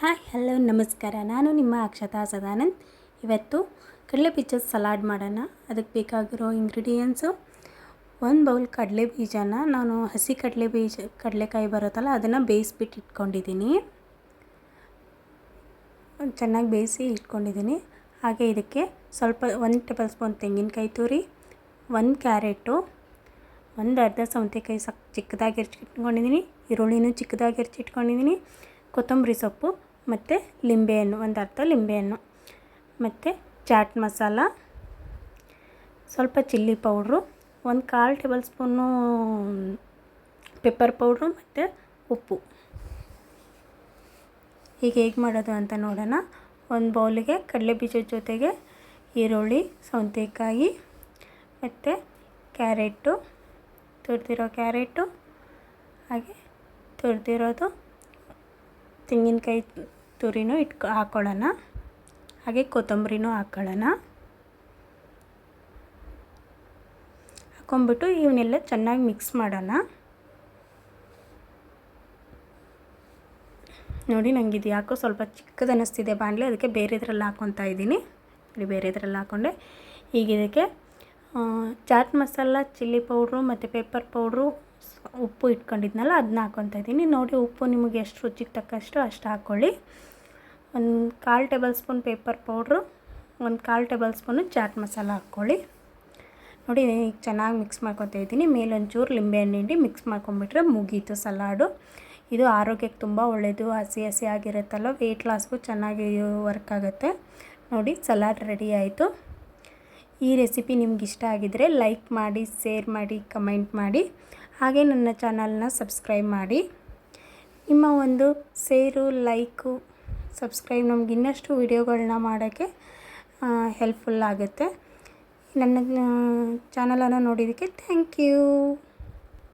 Hi hello ನಮಸ್ಕಾರ. ನಾನು ನಿಮ್ಮ ಅಕ್ಷತಾ ಸದಾನಂದ್. ಇವತ್ತು ಕಡಲೆ ಬೀಜದ ಸಲಾಡ್ ಮಾಡೋಣ. ಅದಕ್ಕೆ ಬೇಕಾಗಿರೋ ಇಂಗ್ರೀಡಿಯೆಂಟ್ಸು, 1 ಬೌಲ್ ಕಡಲೆ ಬೀಜನ ನಾನು ಹಸಿ ಕಡಲೆಕಾಯಿ ಬರುತ್ತಲ್ಲ ಅದನ್ನು ಬೇಯಿಸ್ಬಿಟ್ಟು ಇಟ್ಕೊಂಡಿದ್ದೀನಿ. ಚೆನ್ನಾಗಿ ಬೇಯಿಸಿ ಇಟ್ಕೊಂಡಿದ್ದೀನಿ. ಹಾಗೆ ಇದಕ್ಕೆ ಸ್ವಲ್ಪ 1 ಟೇಬಲ್ ಸ್ಪೂನ್ ತೆಂಗಿನಕಾಯಿ ತುರಿ, 1 ಕ್ಯಾರೆಟು, ಒಂದು ಅರ್ಧ ಸೌತೆಕಾಯಿ ಚಿಕ್ಕದಾಗಿ ಹೆಚ್ಚಿಟ್ಕೊಂಡಿದ್ದೀನಿ, ಈರುಳ್ಳಿನೂ ಚಿಕ್ಕದಾಗಿ ಹೆಚ್ಚಿಟ್ಕೊಂಡಿದ್ದೀನಿ, ಕೊತ್ತಂಬರಿ ಸೊಪ್ಪು ಮತ್ತು ಲಿಂಬೆಹಣ್ಣು, ಒಂದು ಅರ್ಧ ಲಿಂಬೆಹಣ್ಣು, ಮತ್ತು ಚಾಟ್ ಮಸಾಲ, ಸ್ವಲ್ಪ chilli powder, 1/4 table spoon pepper powder ಮತ್ತು ಉಪ್ಪು. ಈಗ ಹೇಗೆ ಮಾಡೋದು ಅಂತ ನೋಡೋಣ. ಒಂದು ಬೌಲಿಗೆ ಕಡಲೆ ಬೀಜದ ಜೊತೆಗೆ ಈರುಳ್ಳಿ, ಸೌತೆಕಾಯಿ ಮತ್ತು ಕ್ಯಾರೆಟು, ತುರಿದಿರೋ ಕ್ಯಾರೆಟು, ಹಾಗೆ ತುರಿದಿರೋದು ತೆಂಗಿನಕಾಯಿ ತುರಿನೂ ಹಾಕ್ಕೊಳ್ಳೋಣ. ಹಾಗೆ ಕೊತ್ತಂಬರಿನೂ ಹಾಕ್ಕೊಳ್ಳೋಣ. ಹಾಕ್ಕೊಂಬಿಟ್ಟು ಇವನ್ನೆಲ್ಲ ಚೆನ್ನಾಗಿ ಮಿಕ್ಸ್ ಮಾಡೋಣ. ನೋಡಿ, ನನಗೆ ಇದು ಯಾಕೋ ಸ್ವಲ್ಪ ಚಿಕ್ಕದು ಅನ್ನಿಸ್ತಿದೆ ಬಾಣಲೆ, ಅದಕ್ಕೆ ಬೇರೆದ್ರಲ್ಲಿ ಹಾಕ್ಕೊತಾ ಇದ್ದೀನಿ. ಬೇರೆದ್ರಲ್ಲಿ ಹಾಕ್ಕೊಂಡೆ. ಈಗ ಇದಕ್ಕೆ ಚಾಟ್ ಮಸಾಲ, ಚಿಲ್ಲಿ ಪೌಡ್ರು ಮತ್ತು ಪೆಪ್ಪರ್ ಪೌಡ್ರು, ಉಪ್ಪು ಇಟ್ಕೊಂಡಿದ್ನಲ್ಲ ಅದನ್ನ ಹಾಕ್ಕೊತಾ ಇದ್ದೀನಿ. ನೋಡಿ, ಉಪ್ಪು ನಿಮಗೆ ಎಷ್ಟು ರುಚಿಗೆ ತಕ್ಕಷ್ಟು ಅಷ್ಟು ಹಾಕ್ಕೊಳ್ಳಿ. 1/4 table spoon pepper powder, 1/4 table spoon chaat masala ಹಾಕ್ಕೊಳ್ಳಿ. ನೋಡಿ, ಈಗ ಚೆನ್ನಾಗಿ ಮಿಕ್ಸ್ ಮಾಡ್ಕೊತಾ ಇದ್ದೀನಿ. ಮೇಲೊಂಚೂರು ಲಿಂಬೆಹಣ್ಣು ಹಿಂಡಿ ಮಿಕ್ಸ್ ಮಾಡ್ಕೊಂಬಿಟ್ರೆ ಮುಗೀತು ಸಲಾಡು. ಇದು ಆರೋಗ್ಯಕ್ಕೆ ತುಂಬ ಒಳ್ಳೆಯದು. ಹಸಿ ಆಗಿರುತ್ತಲ್ಲ, ವೆಯ್ಟ್ ಲಾಸ್ಗೂ ಚೆನ್ನಾಗಿ ವರ್ಕ್ ಆಗುತ್ತೆ. ನೋಡಿ, ಸಲಾಡ್ ರೆಡಿ ಆಯಿತು. ಈ ರೆಸಿಪಿ ನಿಮ್ಗೆ ಇಷ್ಟ ಆಗಿದರೆ ಲೈಕ್ ಮಾಡಿ, ಶೇರ್ ಮಾಡಿ, ಕಮೆಂಟ್ ಮಾಡಿ. ಹಾಗೆ ನನ್ನ ಚಾನಲ್ನ ಸಬ್ಸ್ಕ್ರೈಬ್ ಮಾಡಿ. ನಿಮ್ಮ ಒಂದು ಶೇರು, ಲೈಕು, ಸಬ್ಸ್ಕ್ರೈಬ್ ನಮ್ಗೆ ಇನ್ನಷ್ಟು ವಿಡಿಯೋಗಳನ್ನ ಮಾಡೋಕ್ಕೆ ಹೆಲ್ಪ್ಫುಲ್ ಆಗುತ್ತೆ. ನನ್ನ ಚಾನಲನ್ನು ನೋಡಿದ್ದಕ್ಕೆ ಥ್ಯಾಂಕ್ ಯು.